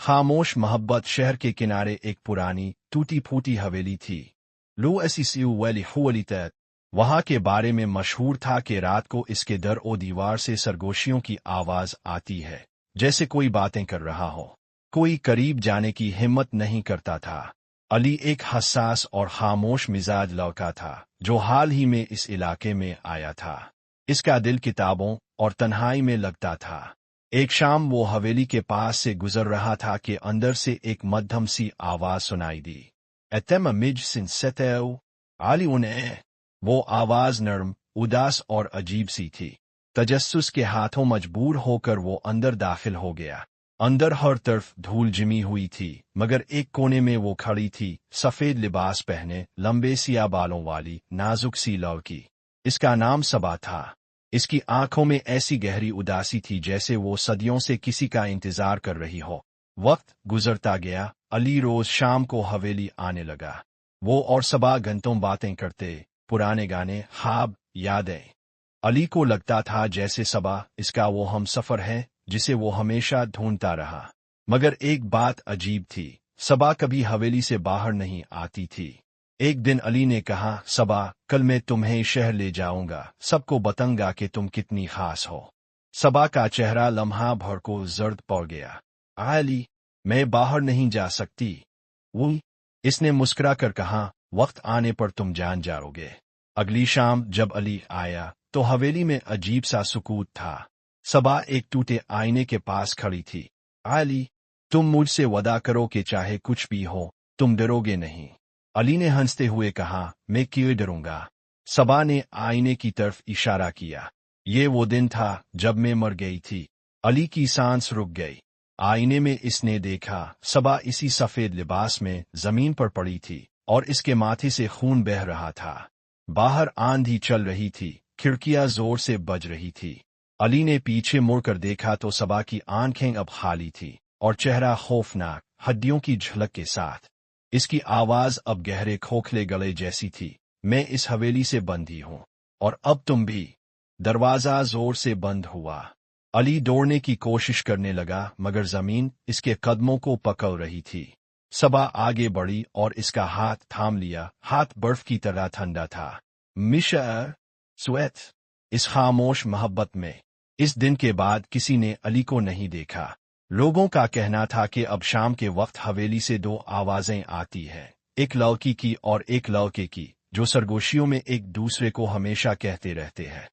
खामोश मोहब्बत शहर के किनारे एक पुरानी टूटी फूटी हवेली थी। लो एसीसीयू वैली हुअलीतैत वहां के बारे में मशहूर था कि रात को इसके दर ओ दीवार से सरगोशियों की आवाज आती है, जैसे कोई बातें कर रहा हो। कोई करीब जाने की हिम्मत नहीं करता था। अली एक हसास और खामोश मिजाज लड़का था जो हाल ही में इस इलाके में आया था। इसका दिल किताबों और तन्हाई में लगता था। एक शाम वो हवेली के पास से गुजर रहा था कि अंदर से एक मध्यम सी आवाज सुनाई दी। एतम मिज सिंसेतेउ आली उन्हें। वो आवाज नरम, उदास और अजीब सी थी। तजस्सुस के हाथों मजबूर होकर वो अंदर दाखिल हो गया। अंदर हर तरफ धूल जिमी हुई थी, मगर एक कोने में वो खड़ी थी, सफेद लिबास पहने, लंबे सिया बालों वाली नाजुक सी लड़की। इसका नाम सबा था। इसकी आंखों में ऐसी गहरी उदासी थी जैसे वो सदियों से किसी का इंतजार कर रही हो। वक्त गुजरता गया। अली रोज शाम को हवेली आने लगा। वो और सबा घंटों बातें करते, पुराने गाने, ख्वाब, यादें। अली को लगता था जैसे सबा इसका वो हम सफर है जिसे वो हमेशा ढूंढता रहा। मगर एक बात अजीब थी, सबा कभी हवेली से बाहर नहीं आती थी। एक दिन अली ने कहा, सबा, कल मैं तुम्हें शहर ले जाऊंगा, सबको बताऊंगा कि तुम कितनी खास हो। सबा का चेहरा लम्हा भर को जर्द पड़ गया। अली, मैं बाहर नहीं जा सकती। वो इसने मुस्कुरा कर कहा, वक्त आने पर तुम जान जाओगे। अगली शाम जब अली आया तो हवेली में अजीब सा सुकूत था। सबा एक टूटे आईने के पास खड़ी थी। अली, तुम मुझसे वादा करो कि चाहे कुछ भी हो तुम डरोगे नहीं। अली ने हंसते हुए कहा, मैं क्यों डरूंगा। सबा ने आईने की तरफ इशारा किया। ये वो दिन था जब मैं मर गई थी। अली की सांस रुक गई। आईने में इसने देखा, सबा इसी सफेद लिबास में जमीन पर पड़ी थी और इसके माथे से खून बह रहा था। बाहर आंधी चल रही थी, खिड़कियां जोर से बज रही थी। अली ने पीछे मुड़कर देखा तो सबा की आंखें अब खाली थी और चेहरा खौफनाक, हड्डियों की झलक के साथ। इसकी आवाज अब गहरे खोखले गले जैसी थी। मैं इस हवेली से बंधी हूं, और अब तुम भी। दरवाजा जोर से बंद हुआ। अली दौड़ने की कोशिश करने लगा, मगर जमीन इसके कदमों को पकड़ रही थी। सबा आगे बढ़ी और इसका हाथ थाम लिया। हाथ बर्फ की तरह ठंडा था। मिशर स्वेट। इस खामोश मोहब्बत में इस दिन के बाद किसी ने अली को नहीं देखा। लोगों का कहना था कि अब शाम के वक्त हवेली से दो आवाजें आती हैं, एक लड़की की और एक लड़के की, जो सरगोशियों में एक दूसरे को हमेशा कहते रहते हैं।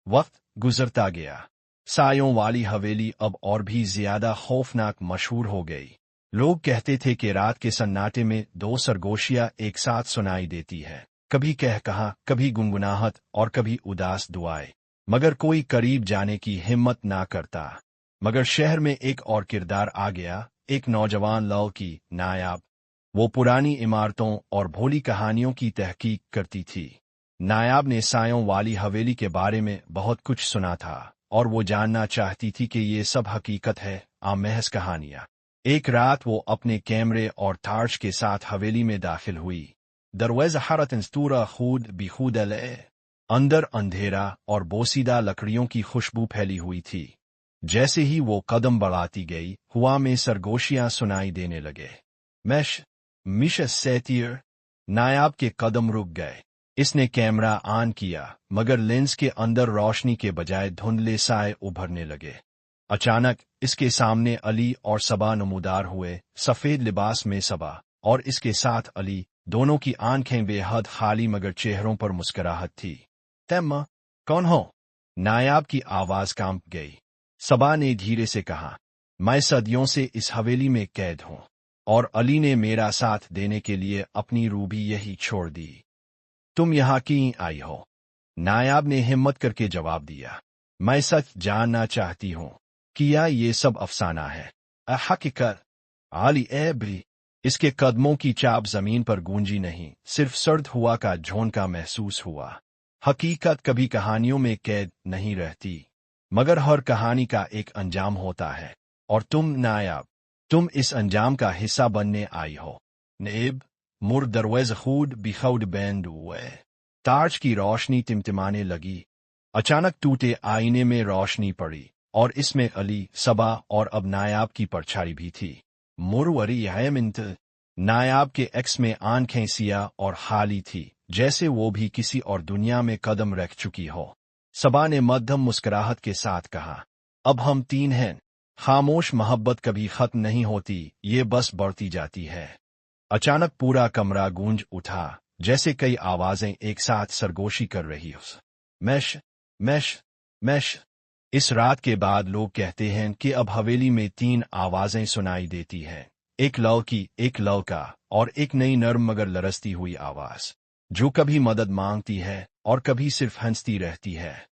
वक्त गुजरता गया। सायों वाली हवेली अब और भी ज्यादा खौफनाक मशहूर हो गई। लोग कहते थे कि रात के सन्नाटे में दो सरगोशियां एक साथ सुनाई देती है, कभी कह कहा, कभी गुनगुनाहट और कभी उदास दुआएं, मगर कोई करीब जाने की हिम्मत ना करता। मगर शहर में एक और किरदार आ गया, एक नौजवान लड़की, नायाब। वो पुरानी इमारतों और भोली कहानियों की तहकीक करती थी। नायाब ने सायों वाली हवेली के बारे में बहुत कुछ सुना था और वो जानना चाहती थी कि ये सब हकीकत है या महज कहानियां। एक रात वो अपने कैमरे और टार्च के साथ हवेली में दाखिल हुई। दरवाज़ा हरतंस्तूरा खुद बिखुद ले। अंदर अंधेरा और बोसीदा लकड़ियों की खुशबू फैली हुई थी। जैसे ही वो कदम बढ़ाती गई, हवा में सरगोशियां सुनाई देने लगे। मिश सेटियर। नायाब के कदम रुक गए। इसने कैमरा ऑन किया, मगर लेंस के अंदर रोशनी के बजाय धुंधले साए उभरने लगे। अचानक इसके सामने अली और सबा नमूदार हुए। सफेद लिबास में सबा और इसके साथ अली, दोनों की आंखें बेहद खाली मगर चेहरों पर मुस्कुराहट थी। तुम कौन हो? नायाब की आवाज कांप गई। सबा ने धीरे से कहा, मैं सदियों से इस हवेली में कैद हूं, और अली ने मेरा साथ देने के लिए अपनी रूह भी यही छोड़ दी। तुम यहाँ क्यों आई हो? नायाब ने हिम्मत करके जवाब दिया, मैं सच जानना चाहती हूँ, क्या ये सब अफसाना है हकीकत? अली भी। इसके कदमों की चाप जमीन पर गूंजी नहीं, सिर्फ सर्द हुआ का झोंका महसूस हुआ। हकीकत कभी कहानियों में कैद नहीं रहती, मगर हर कहानी का एक अंजाम होता है, और तुम नायाब, तुम इस अंजाम का हिस्सा बनने आई हो। नेब मुर दरवाज़ खुद बिखौड बैंड हुए। टार्च की रोशनी टिमटिमाने लगी। अचानक टूटे आईने में रोशनी पड़ी और इसमें अली, सबा और अब नायाब की परछाई भी थी। मुरवरी हैमंत नायाब के एक्स में आंखें सिया और खाली थी, जैसे वो भी किसी और दुनिया में कदम रख चुकी हो। सबा ने मध्यम मुस्कुराहट के साथ कहा, अब हम तीन हैं। खामोश मोहब्बत कभी खत्म नहीं होती, ये बस बढ़ती जाती है। अचानक पूरा कमरा गूंज उठा, जैसे कई आवाजें एक साथ सरगोशी कर रही हो। मैश मैश मैश। इस रात के बाद लोग कहते हैं कि अब हवेली में तीन आवाजें सुनाई देती हैं, एक लड़की, एक लड़का और एक नई नर्म मगर लरसती हुई आवाज, जो कभी मदद मांगती है और कभी सिर्फ हंसती रहती है।